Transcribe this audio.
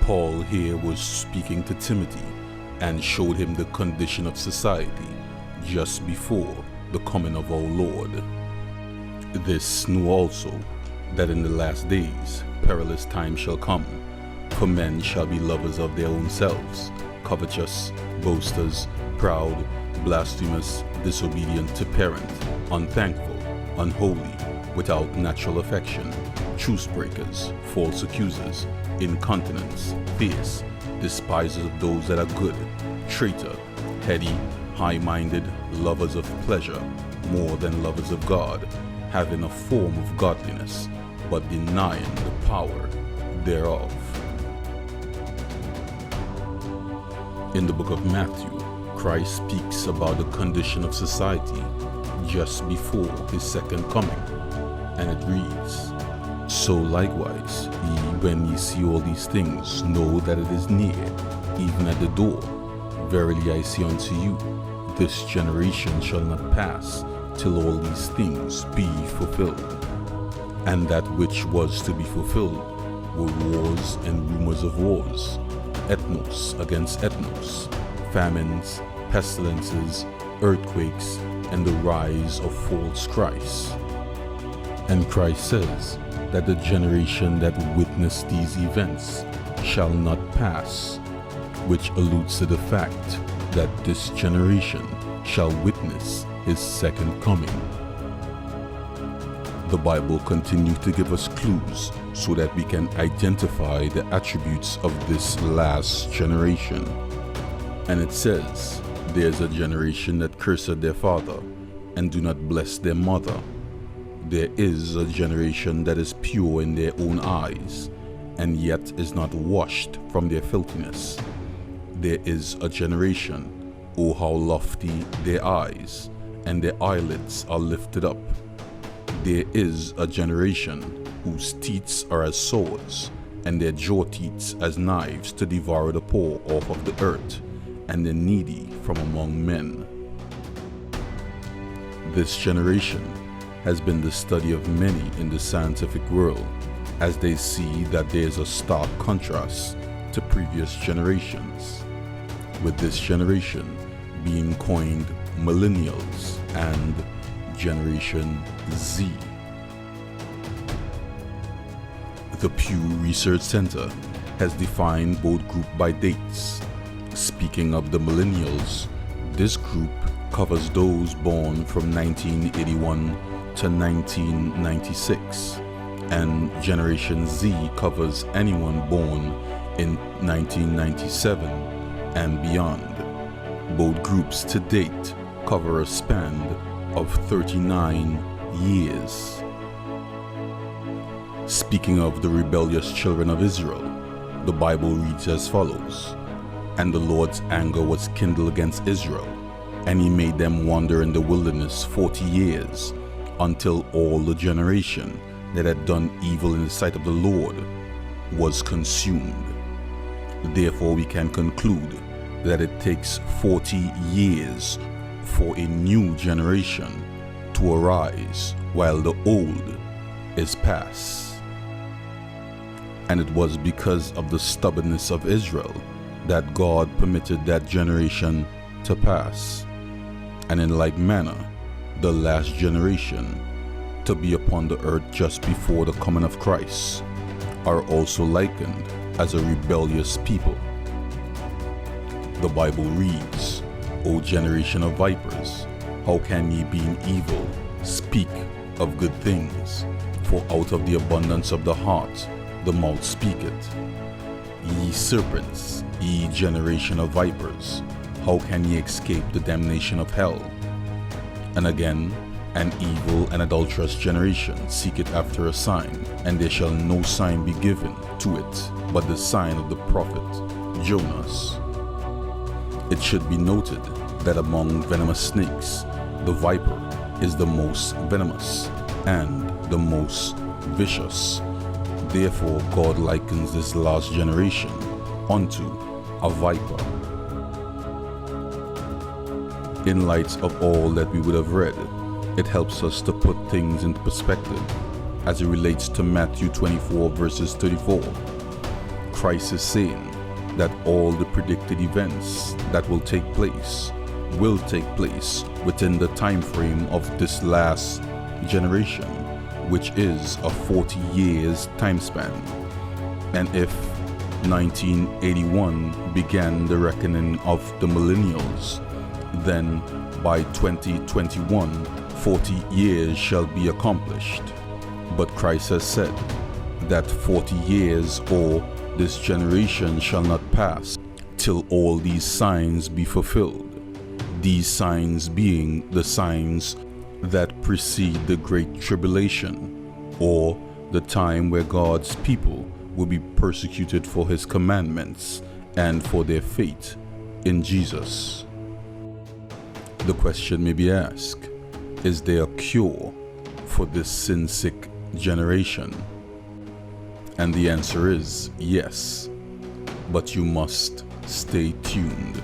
Paul here was speaking to Timothy and showed him the condition of society just before the coming of our Lord. This knew also that in the last days perilous times shall come, for men shall be lovers of their own selves, covetous, boasters, proud, blasphemous, disobedient to parent, unthankful, unholy, without natural affection, truce breakers, false accusers, incontinents, fierce, despisers of those that are good, traitor, heady, high-minded, lovers of pleasure more than lovers of God, having a form of godliness, but denying the power thereof. In the book of Matthew, Christ speaks about the condition of society just before his second coming, and it reads, "So likewise, ye, when ye see all these things, know that it is near, even at the door. Verily I say unto you, this generation shall not pass till all these things be fulfilled." And that which was to be fulfilled were wars and rumors of wars, ethnos against ethnos, famines, pestilences, earthquakes, and the rise of false Christs. And Christ says that the generation that witnessed these events shall not pass, which alludes to the fact that this generation shall witness his second coming. The Bible continues to give us clues so that we can identify the attributes of this last generation. And it says, "There's a generation that curseth their father, and do not bless their mother. There is a generation that is pure in their own eyes, and yet is not washed from their filthiness. There is a generation, O how lofty their eyes, and their eyelids are lifted up. There is a generation whose teeth are as swords, and their jaw teeth as knives to devour the poor off of the earth, and the needy from among men." This generation has been the study of many in the scientific world, as they see that there is a stark contrast to previous generations, with this generation being coined millennials and Generation Z. The Pew Research Center has defined both groups by dates. Speaking of the millennials, this group covers those born from 1981 to 1996, and Generation Z covers anyone born in 1997 and beyond. Both groups to date cover a span of 39 years. Speaking of the rebellious children of Israel, the Bible reads as follows, "And the Lord's anger was kindled against Israel, and he made them wander in the wilderness 40 years, until all the generation that had done evil in the sight of the Lord was consumed." Therefore we can conclude that it takes 40 years for a new generation to arise while the old is past. And it was because of the stubbornness of Israel that God permitted that generation to pass. And in like manner, the last generation to be upon the earth just before the coming of Christ are also likened as a rebellious people. The Bible reads, "O generation of vipers, how can ye being evil speak of good things? For out of the abundance of the heart the mouth speaketh. Ye serpents, ye generation of vipers, how can ye escape the damnation of hell?" And again, "An evil and adulterous generation seeketh after a sign, and there shall no sign be given to it, but the sign of the prophet Jonas." It should be noted that among venomous snakes, the viper is the most venomous and the most vicious. Therefore, God likens this last generation unto a viper. In light of all that we would have read, it helps us to put things into perspective as it relates to Matthew 24 verses 34. Christ is saying that all the predicted events that will take place within the time frame of this last generation, which is a 40 years time span. And if 1981 began the reckoning of the millennials, then by 2021, 40 years shall be accomplished. But Christ has said that 40 years or this generation shall not pass till all these signs be fulfilled. These signs being the signs that precede the Great Tribulation, or the time where God's people will be persecuted for His commandments and for their faith in Jesus. The question may be asked, is there a cure for this sin-sick generation? And the answer is yes, but you must stay tuned.